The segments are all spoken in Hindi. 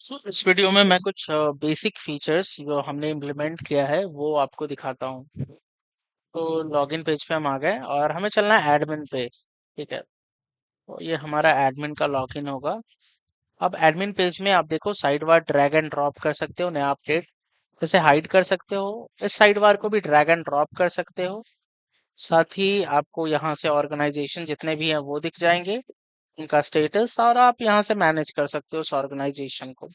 इस वीडियो में मैं कुछ बेसिक फीचर्स जो हमने इम्प्लीमेंट किया है वो आपको दिखाता हूँ। तो लॉगिन पेज पे हम आ गए और हमें चलना है एडमिन पे। ठीक है, तो ये हमारा एडमिन का लॉगिन होगा। अब एडमिन पेज में आप देखो side bar drag and drop कर सकते हो, नया अपडेट जैसे हाइड कर सकते हो। इस साइड बार को भी ड्रैग एंड ड्रॉप कर सकते हो। साथ ही आपको यहाँ से ऑर्गेनाइजेशन जितने भी हैं वो दिख जाएंगे, उनका स्टेटस, और आप यहाँ से मैनेज कर सकते हो उस ऑर्गेनाइजेशन को।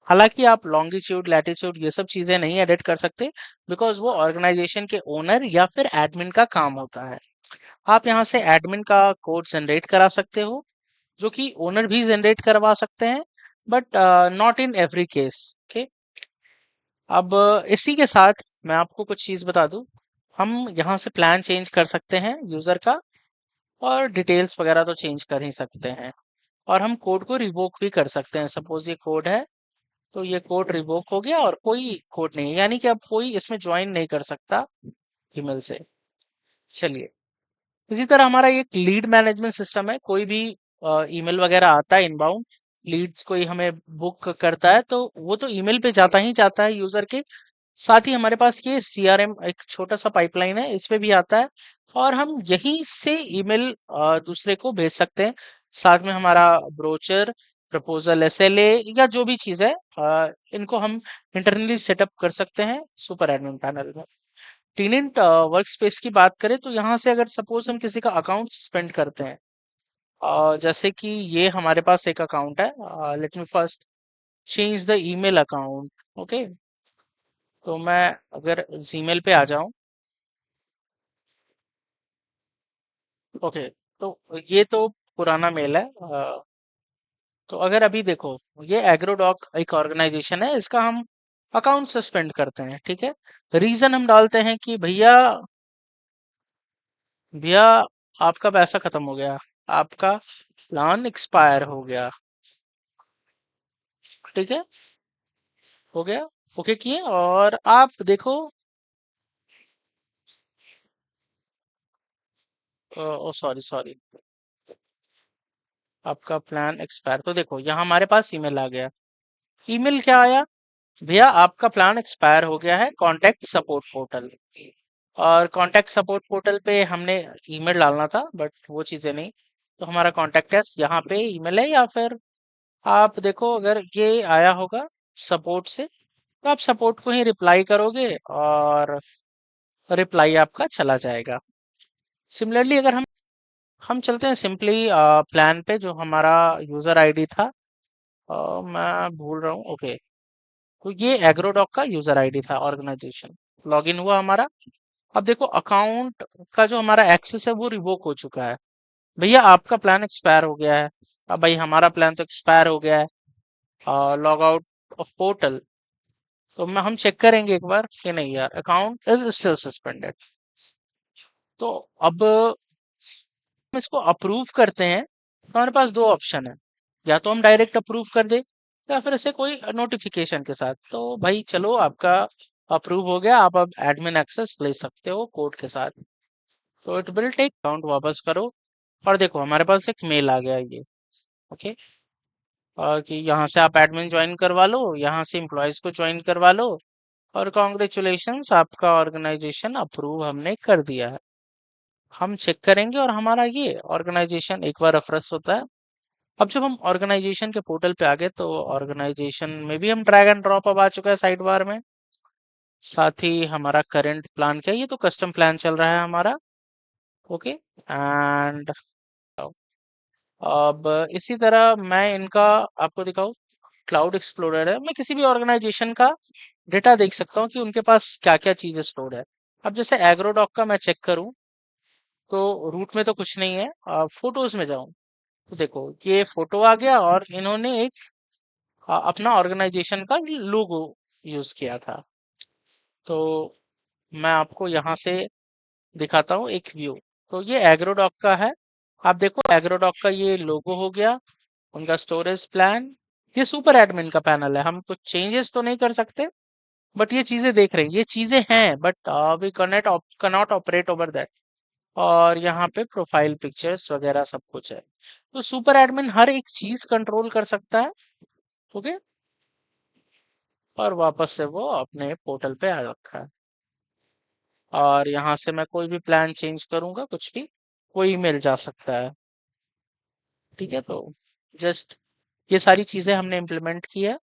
हालांकि आप लॉन्गिट्यूड लैटिट्यूड ये सब चीजें नहीं एडिट कर सकते, बिकॉज वो ऑर्गेनाइजेशन के ओनर या फिर एडमिन का काम होता है। आप यहाँ से एडमिन का कोड जनरेट करा सकते हो, जो कि ओनर भी जनरेट करवा सकते हैं, but not in every case. Okay, अब इसी के साथ मैं आपको कुछ चीज बता दूं। हम यहाँ से प्लान चेंज कर सकते हैं यूजर का, और डिटेल्स वगैरह तो चेंज कर ही सकते हैं। और हम कोड को रिवोक भी कर सकते हैं। सपोज ये कोड है, तो ये कोड रिवोक हो गया और कोई कोड नहीं है, यानी कि अब कोई इसमें ज्वाइन नहीं कर सकता ईमेल से। चलिए, इसी तरह हमारा ये लीड मैनेजमेंट सिस्टम है। कोई भी ईमेल वगैरह आता है इनबाउंड, लीड्स कोई हमें बुक करता है, तो वो तो ईमेल पे जाता ही जाता है यूजर के। साथ ही हमारे पास ये सीआरएम एक छोटा सा पाइपलाइन है, इस पे भी आता है, और हम यहीं से ईमेल दूसरे को भेज सकते हैं। साथ में हमारा ब्रोचर, प्रपोजल, एसएलए या जो भी चीज है, इनको हम इंटरनली सेटअप कर सकते हैं सुपर एडमिन पैनल में। टीनेंट वर्क स्पेस की बात करें तो यहाँ से अगर सपोज हम किसी का अकाउंट सस्पेंड करते हैं, जैसे कि ये हमारे पास एक अकाउंट है, let me first change the email account. Okay, तो मैं अगर जीमेल पे आ जाऊं, ओके, तो ये तो पुराना मेल है। तो अगर अभी देखो, ये एग्रोडॉक एक ऑर्गेनाइजेशन है, इसका हम अकाउंट सस्पेंड करते हैं। ठीक है, रीजन हम डालते हैं कि भैया भैया आपका पैसा खत्म हो गया, आपका प्लान एक्सपायर हो गया। ठीक है, हो गया, ओके किए, और आप देखो, ओ सॉरी सॉरी, आपका प्लान एक्सपायर, तो देखो यहाँ हमारे पास ईमेल आ गया। ईमेल क्या आया? भैया आपका प्लान एक्सपायर हो गया है, कांटेक्ट सपोर्ट पोर्टल। और कांटेक्ट सपोर्ट पोर्टल पे हमने ईमेल डालना था, बट वो चीजें नहीं। तो हमारा कांटेक्ट एस यहाँ पे ईमेल है, या फिर आप देखो अगर ये आया होगा सपोर्ट से, तो आप सपोर्ट को ही रिप्लाई करोगे और रिप्लाई आपका चला जाएगा। सिमिलरली अगर हम चलते हैं सिंपली प्लान पे, जो हमारा यूजर आईडी था, मैं भूल रहा हूँ। ओके, तो ये एग्रोडॉक का यूजर आईडी था, ऑर्गेनाइजेशन। लॉगिन हुआ हमारा। अब देखो अकाउंट का जो हमारा एक्सेस है वो रिवोक हो चुका है। भैया आपका प्लान एक्सपायर हो गया है। अब भाई हमारा प्लान तो एक्सपायर हो गया है, लॉग आउट ऑफ पोर्टल। तो मैं हम चेक करेंगे एक बार कि नहीं यार, अकाउंट इज स्टिल सस्पेंडेड। तो अब हम इसको अप्रूव करते हैं, तो हमारे पास दो ऑप्शन है। या तो हम डायरेक्ट अप्रूव कर दे, या फिर ऐसे कोई नोटिफिकेशन के साथ। तो भाई चलो, आपका अप्रूव हो गया, आप अब एडमिन एक्सेस ले सकते हो कोड के साथ। तो इट विल टेक, अकाउंट वापस करो, और देखो हमारे पास एक मेल आ गया ये। ओके, और कि यहाँ से आप एडमिन ज्वाइन करवा लो, यहाँ से एम्प्लॉयज को ज्वाइन करवा लो, और कॉन्ग्रेचुलेशंस, आपका ऑर्गेनाइजेशन अप्रूव हमने कर दिया है। हम चेक करेंगे और हमारा ये ऑर्गेनाइजेशन एक बार रेफरेंस होता है। अब जब हम ऑर्गेनाइजेशन के पोर्टल पे आ गए, तो ऑर्गेनाइजेशन में भी हम ड्रैग एंड ड्रॉप अब आ चुका है साइड बार में। साथ ही हमारा करंट प्लान क्या है, ये तो कस्टम प्लान चल रहा है हमारा। ओके, एंड अब इसी तरह मैं इनका आपको दिखाऊं। क्लाउड एक्सप्लोरर है, मैं किसी भी ऑर्गेनाइजेशन का डेटा देख सकता हूँ कि उनके पास क्या क्या चीजें स्टोर है। अब जैसे एग्रोडॉक का मैं चेक करूं, तो रूट में तो कुछ नहीं है। फोटोज में जाऊं, तो देखो ये फोटो आ गया, और इन्होंने एक अपना ऑर्गेनाइजेशन का लोगो यूज किया था। तो मैं आपको यहाँ से दिखाता हूँ एक व्यू। तो ये एग्रोडॉक का है। आप देखो एग्रोडॉक का ये लोगो हो गया, उनका स्टोरेज प्लान। ये सुपर एडमिन का पैनल है, हम कुछ चेंजेस तो नहीं कर सकते, बट ये चीजें देख रहे हैं, ये चीजें हैं, but we cannot operate over that. और यहाँ पे प्रोफाइल पिक्चर्स वगैरह सब कुछ है। तो सुपर एडमिन हर एक चीज कंट्रोल कर सकता है। ओके, और वापस से वो अपने पोर्टल पे आ रखा है। और यहाँ से मैं कोई भी प्लान चेंज करूंगा, कुछ भी कोई मिल जा सकता है। ठीक है, तो जस्ट ये सारी चीजें हमने इम्प्लीमेंट की है।